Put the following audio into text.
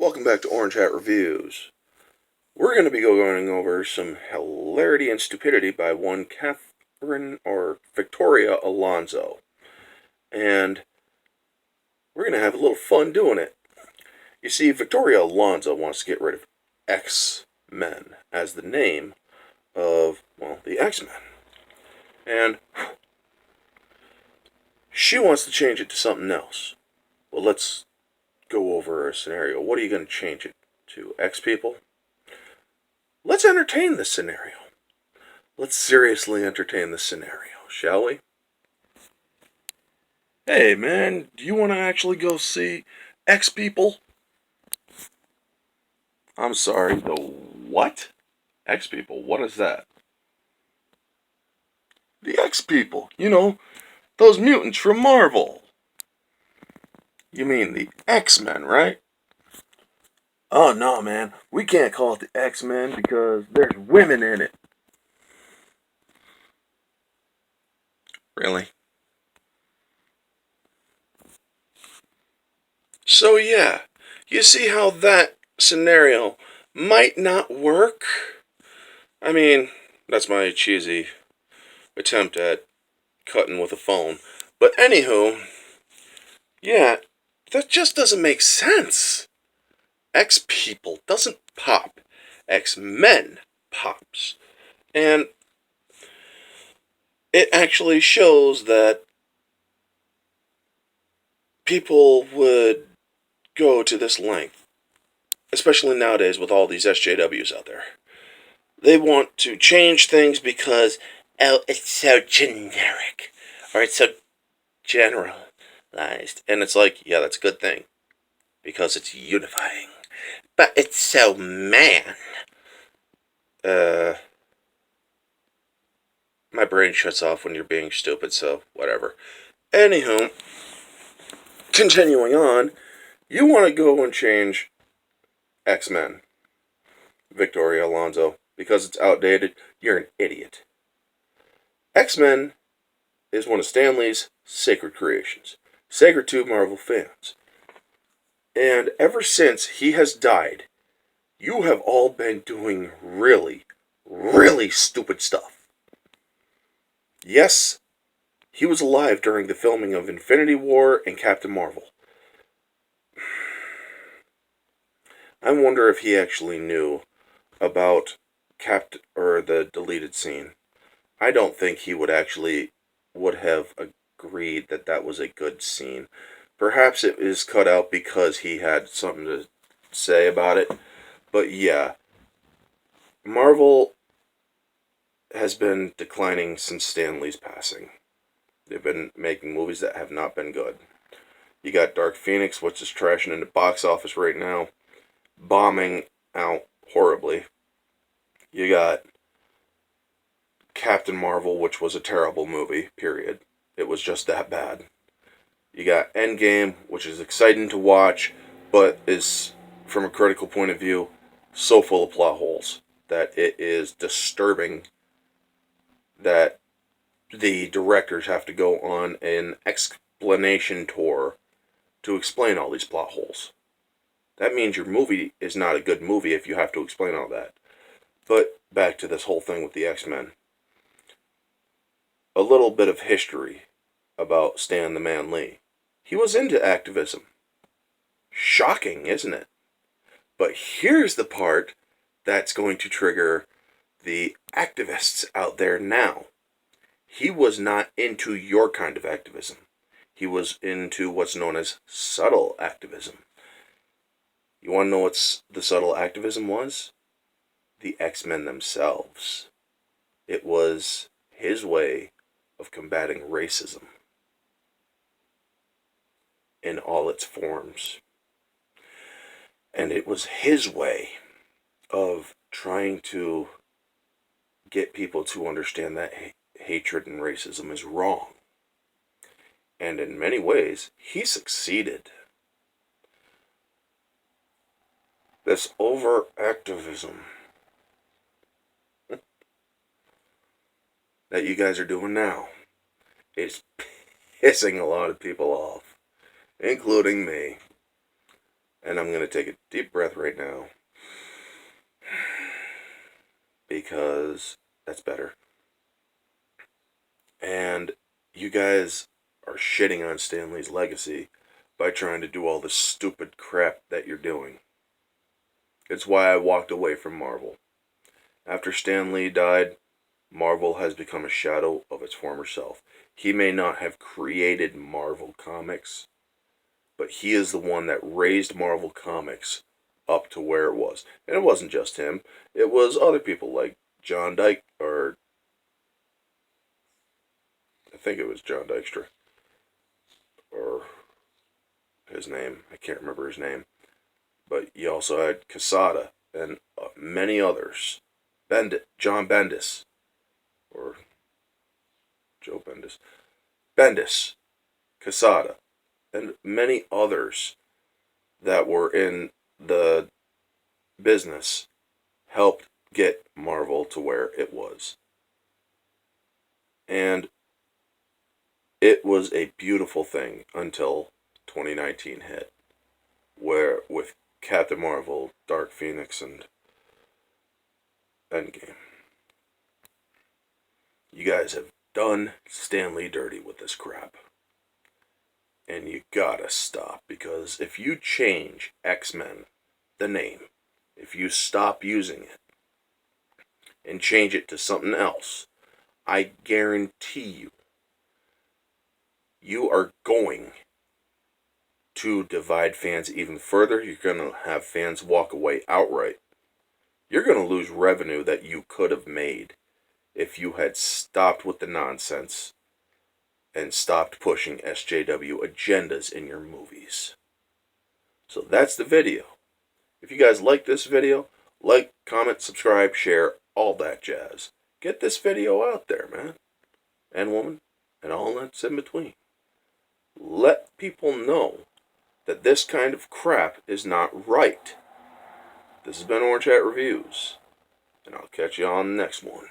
Welcome back to Orange Hat Reviews. We're going to be going over some hilarity and stupidity by one Catherine or Victoria Alonso. And we're going to have a little fun doing it. You see, Victoria Alonso wants to get rid of X-Men as the name of, the X-Men. And she wants to change it to something else. Well, let's go over a scenario. What are you going to change it to? X-People? Let's entertain this scenario. Let's seriously entertain this scenario, shall we? Hey, man, do you want to actually go see X-People? I'm sorry, the what? X-People, what is that? The X-People, those mutants from Marvel. You mean the X-Men, right? Oh, no, man, we can't call it the X-Men because there's women in it. Really? So, yeah, you see how that scenario might not work? I mean, that's my cheesy attempt at cutting with a phone. But anywho, yeah, that just doesn't make sense. X-People doesn't pop. X-Men pops. And it actually shows that people would go to this length, especially nowadays with all these SJWs out there. They want to change things because, oh, it's so generic, or it's so generalized. And it's like, yeah, that's a good thing, because it's unifying. But it's so man. My brain shuts off when you're being stupid, so whatever. Anywho, continuing on, you want to go and change X-Men, Victoria Alonso, because it's outdated. You're an idiot. X-Men is one of Stan Lee's sacred creations, sacred to Marvel fans. And ever since he has died, you have all been doing really, really stupid stuff. Yes, he was alive during the filming of Infinity War and Captain Marvel. I wonder if he actually knew about the deleted scene. I don't think he would have agreed that that was a good scene. Perhaps it is cut out because he had something to say about it. But yeah, Marvel has been declining since Stan Lee's passing. They've been making movies that have not been good. You got Dark Phoenix, which is trashing in the box office right now, bombing out horribly. You got Captain Marvel, which was a terrible movie, period. It was just that bad. You got Endgame, which is exciting to watch, but is, from a critical point of view, so full of plot holes that it is disturbing that the directors have to go on an explanation tour to explain all these plot holes. That means your movie is not a good movie if you have to explain all that. But back to this whole thing with the X-Men. A little bit of history about Stan the Man Lee. He was into activism. Shocking, isn't it? But here's the part that's going to trigger the activists out there now. He was not into your kind of activism. He was into what's known as subtle activism. You want to know what the subtle activism was? The X-Men themselves. It was his way of combating racism in all its forms. And it was his way of trying to get people to understand that hatred and racism is wrong. And in many ways, he succeeded. This over-activism that you guys are doing now is pissing a lot of people off, including me. And I'm going to take a deep breath right now because that's better. And you guys are shitting on Stan Lee's legacy by trying to do all this stupid crap that you're doing. It's why I walked away from Marvel. After Stan Lee died, Marvel has become a shadow of its former self. He may not have created Marvel Comics, but he is the one that raised Marvel Comics up to where it was. And it wasn't just him. It was other people like John Dyke, or I think it was John Dykstra, or his name. I can't remember his name. But you also had Quesada and many others. John Bendis, or Joe Bendis. Bendis, Quesada, and many others that were in the business helped get Marvel to where it was. And it was a beautiful thing until 2019 hit, where with Captain Marvel, Dark Phoenix, and Endgame. You guys have done Stan Lee dirty with this crap. And you gotta stop, because if you change X-Men, the name, if you stop using it and change it to something else, I guarantee you, you are going to divide fans even further. You're going to have fans walk away outright. You're going to lose revenue that you could have made if you had stopped with the nonsense and stopped pushing SJW agendas in your movies. So that's the video. If you guys like this video, like, comment, subscribe, share, all that jazz. Get this video out there, man. And woman, and all that's in between. Let people know that this kind of crap is not right. This has been Orange Hat Reviews, and I'll catch you on the next one.